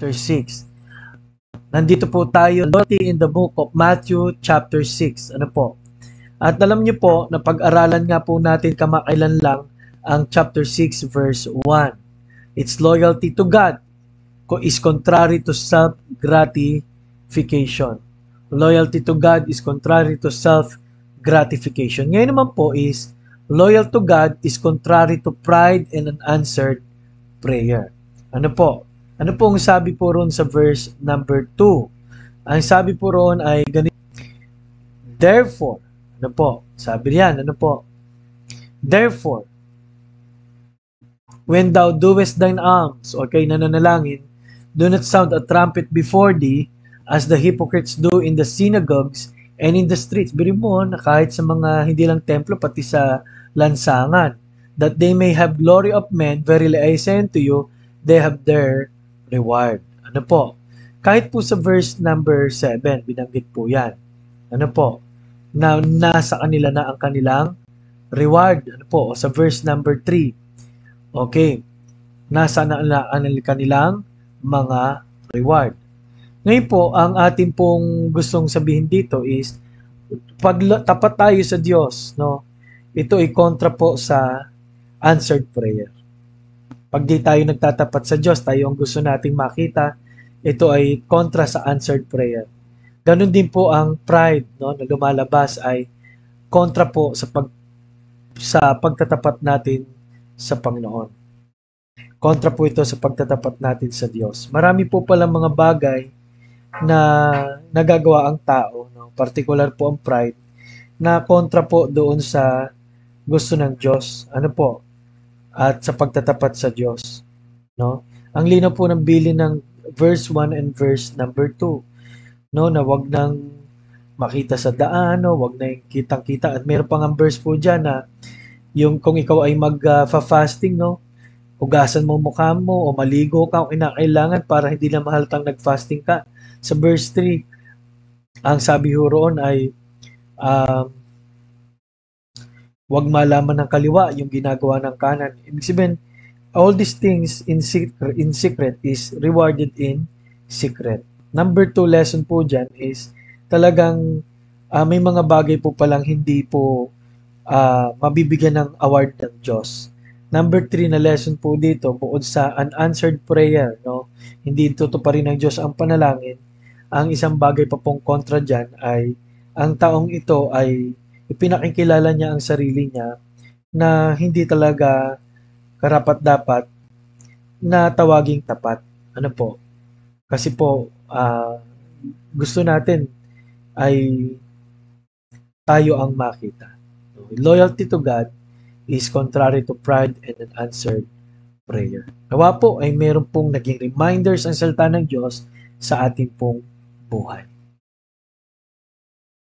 chapter 6. Nandito po tayo, loyalty in the book of Matthew chapter 6. Ano po? At alam niyo po, na pag-aralan nga po natin kamakailan lang ang chapter 6 verse 1. Its loyalty to God is contrary to self-gratification. Loyalty to God is contrary to self-gratification. Ngayon naman po is, loyal to God is contrary to pride and unanswered prayer. Ano po? Ano po ang sabi po roon sa verse number 2? Ang sabi po roon ay ganito. Therefore, ano po? Sabi riyan, ano po? Therefore, when thou doest thine alms, o kay nananalangin, do not sound a trumpet before thee, as the hypocrites do in the synagogues and in the streets. Biri mo na kahit sa mga hindi lang templo, pati sa lansangan, that they may have glory of men. Verily I say unto you, they have their reward. Ano po? Kahit po sa verse number 7, binanggit po yan. Ano po? Na nasa kanila na ang kanilang reward. Ano po? O sa verse number 3, okay, nasa na ang kanilang mga reward. Ngayon po, ang ating pong gustong sabihin dito is, pag tapat tayo sa Diyos, no, ito ay kontra po sa answered prayer. Pag di tayo nagtatapat sa Diyos, tayo ang gusto nating makita, ito ay kontra sa answered prayer. Ganon din po ang pride, no, na lumalabas ay kontra po sa pagtatapat natin sa Panginoon. Kontra po ito sa pagtatapat natin sa Diyos. Marami po pala mga bagay na nagagawa ang tao, no? Particular po ang pride, na kontra po doon sa gusto ng Diyos. Ano po? At sa pagtatapat sa Diyos. No? Ang linaw po ng bilin ng verse 1 and verse number 2. No? Na wag nang makita sa daan, no? Wag na yung kitang-kita. At meron pang ang verse po dyan na yung kung ikaw ay mag-fasting, no? Hugasan mo mukha mo o maligo ka kung kinakailangan para hindi na mahalatang nag-fasting ka. Sa verse 3, ang sabi ho roon ay wag malaman ng kaliwa yung ginagawa ng kanan. Ibig sabihin, all these things in secret is rewarded in secret. Number 2 lesson po dyan is talagang may mga bagay po palang hindi po mabibigyan ng award ng Diyos. Number 3 na lesson po dito, bukod sa unanswered prayer, no, hindi tutuparin ng Diyos ang panalangin, ang isang bagay pa pong kontra dyan ay ang taong ito ay ipinakikilala niya ang sarili niya na hindi talaga karapat-dapat na tawaging tapat. Ano po? Kasi po, gusto natin ay tayo ang makita. Loyalty to God is contrary to pride and unanswered prayer. Nawa po ay meron pong naging reminders ang salita ng Diyos sa ating pong buhay.